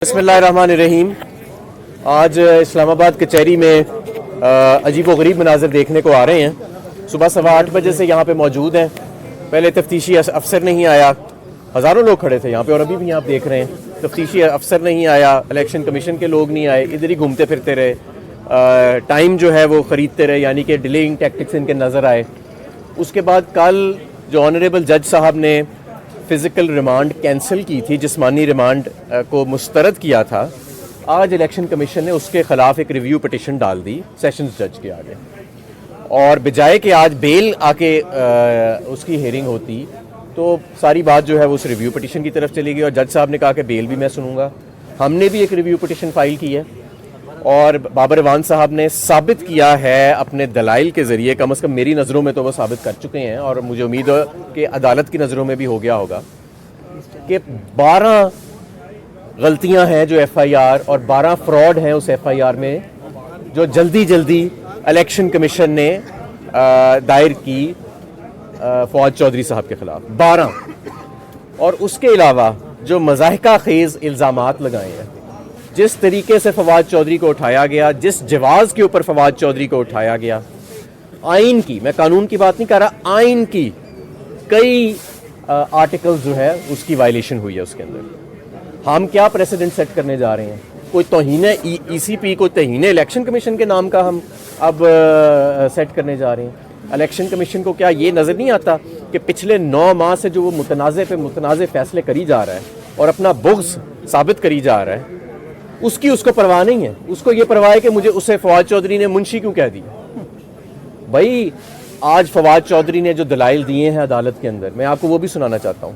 बिस्मिल्लाहिर्रहमानिर्रहीम। आज इस्लामाबाद कचहरी में अजीब व गरीब मनाज़र देखने को आ रहे हैं। सुबह 8:15 बजे से यहाँ पे मौजूद हैं। पहले तफ्तीशी अफसर नहीं आया, हज़ारों लोग खड़े थे यहाँ पे और अभी भी यहाँ आप देख रहे हैं तफ्तीशी अफसर नहीं आया, इलेक्शन कमीशन के लोग नहीं आए, इधर ही घूमते फिरते रहे, टाइम जो है वो ख़रीदते रहे, यानी कि डिलेइंग टैक्टिक्स इनके नज़र आए। उसके बाद कल जो ऑनरेबल जज साहब ने फ़िज़िकल रिमांड कैंसिल की थी, जिस्मानी रिमांड को मुस्तरद किया था, आज इलेक्शन कमीशन ने उसके ख़िलाफ़ एक रिव्यू पटिशन डाल दी सेशंस जज के आगे। और बजाय कि आज बेल आके उसकी हेयरिंग होती तो सारी बात जो है वो उस रिव्यू पटिशन की तरफ चली गई और जज साहब ने कहा कि बेल भी मैं सुनूंगा। हमने भी एक रिव्यू पटिशन फ़ाइल की है और बाबर इवान साहब ने साबित किया है अपने दलाइल के ज़रिए, कम से कम मेरी नज़रों में तो वो साबित कर चुके हैं और मुझे उम्मीद है कि अदालत की नज़रों में भी हो गया होगा कि 12 गलतियां हैं जो FIR और 12 फ्रॉड हैं उस FIR में जो जल्दी इलेक्शन कमीशन ने दायर की फवाद चौधरी साहब के ख़िलाफ़ 12। और उसके अलावा जो मज़ाहिका ख़ेज़ इल्ज़ामात लगाए हैं, जिस तरीके से फवाद चौधरी को उठाया गया, जिस जवाज़ के ऊपर फवाद चौधरी को उठाया गया, आइन की, मैं कानून की बात नहीं कर रहा, आइन की कई आर्टिकल्स जो है उसकी वायलेशन हुई है उसके अंदर। हम क्या प्रेसिडेंट सेट करने जा रहे हैं? कोई तौहीन ECP, कोई तौहीन इलेक्शन कमीशन के नाम का हम अब सेट करने जा रहे हैं। इलेक्शन कमीशन को क्या ये नज़र नहीं आता कि पिछले 9 माह से जो वो मुतनाज़े पे मुतनाज़े फैसले करी जा रहा है और अपना बुग़्ज़ साबित करी जा रहा है, उसकी उसको परवाह नहीं है। उसको ये परवाह है कि मुझे उसे फवाद चौधरी ने मुंशी क्यों कह दिया। भाई आज फवाद चौधरी ने जो दलाइल दिए हैं अदालत के अंदर, मैं आपको वो भी सुनाना चाहता हूँ।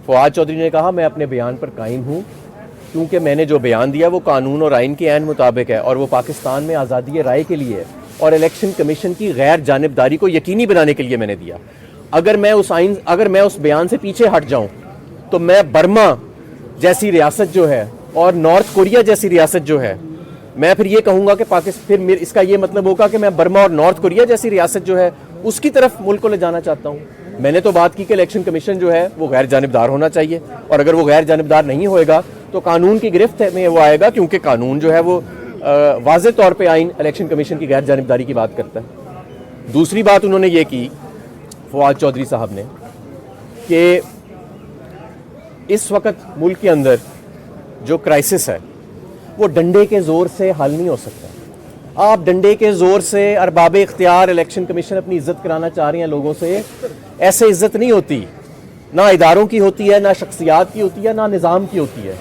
फवाद चौधरी ने कहा मैं अपने बयान पर कायम हूँ क्योंकि मैंने जो बयान दिया वो कानून और आइन के ऐन मुताबिक है और वो पाकिस्तान में आज़ादी राय के लिए है और इलेक्शन कमीशन की गैर जानिबदारी को यकीनी बनाने के लिए मैंने दिया। अगर मैं उस बयान से पीछे हट जाऊँ तो मैं बर्मा जैसी रियासत जो है और नॉर्थ कोरिया जैसी रियासत जो है, मैं फिर ये कहूँगा कि पाकिस्तान, फिर इसका ये मतलब होगा कि मैं बर्मा और नॉर्थ कोरिया जैसी रियासत जो है उसकी तरफ मुल्क को ले जाना चाहता हूँ। मैंने तो बात की कि इलेक्शन कमीशन जो है वो गैर जानिबदार होना चाहिए और अगर वो गैर जानिबदार नहीं होएगा तो कानून की गिरफ्त में वो आएगा, क्योंकि कानून जो है वो वाज़े तौर पे आइन इलेक्शन कमीशन की गैर जानिबदारी की बात करता है। दूसरी बात उन्होंने ये की फवाद चौधरी साहब ने कि इस वक्त मुल्क के अंदर जो क्राइसिस है वो डंडे के ज़ोर से हल नहीं हो सकता। आप डंडे के ज़ोर से अरबाब इख्तियार इलेक्शन कमीशन अपनी इज़्ज़त कराना चाह रही हैं लोगों से, ऐसे इज़्ज़त नहीं होती। ना इदारों की होती है, ना शख्सियात की होती है, ना निज़ाम की होती है।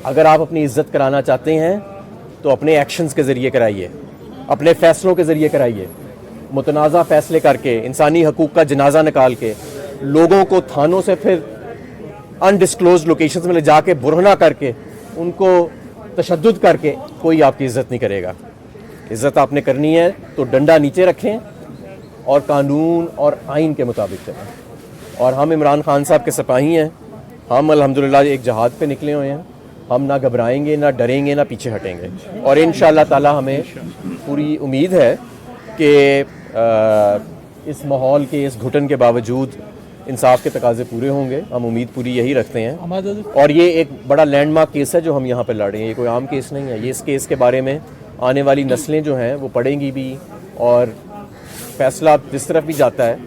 अगर आप अपनी इज़्ज़त कराना चाहते हैं तो अपने एक्शंस के ज़रिए कराइए, अपने फ़ैसलों के ज़रिए कराइए, मुतनाज़ा फ़ैसले करके, इंसानी हकूक़ का जनाजा निकाल के, लोगों को थानों से फिर अनडिस्क्लोज लोकेशंस में ले जाके बुरहना करके उनको तशद्दुद करके कोई आपकी इज़्ज़त नहीं करेगा। इज़्ज़त आपने करनी है तो डंडा नीचे रखें और कानून और आइन के मुताबिक चलें। और हम इमरान खान साहब के सिपाही हैं, हम अल्हम्दुलिल्लाह एक जहाद पे निकले हुए हैं। हम ना घबराएंगे, ना डरेंगे, ना पीछे हटेंगे और इंशाअल्लाह ताला हमें पूरी उम्मीद है कि इस माहौल के, इस घुटन के बावजूद इंसाफ के तकाजे पूरे होंगे। हम उम्मीद पूरी यही रखते हैं। और ये एक बड़ा लैंडमार्क केस है जो हम यहाँ पर लड़ रहे हैं, ये कोई आम केस नहीं है। ये इस केस के बारे में आने वाली नस्लें जो हैं वो पढ़ेंगी भी और फैसला जिस तरफ भी जाता है,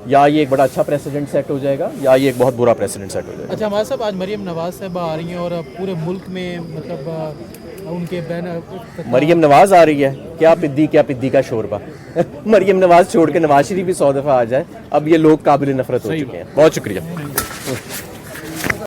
या ये एक बड़ा अच्छा प्रेसिडेंट सेट हो जाएगा या ये एक बहुत बुरा प्रेसिडेंट सेट हो जाएगा। अच्छा हमारे साहब, आज मरियम नवाज़ साहबा आ रही हैं और पूरे मुल्क में मतलब उनके बैनर, मरियम नवाज़ आ रही है, क्या पिद्दी का शोरबा मरियम नवाज़ छोड़ के नवाज शरीफ भी 100 दफ़ा आ जाए। अब ये लोग काबिल नफरत हो चुके हैं। बहुत शुक्रिया।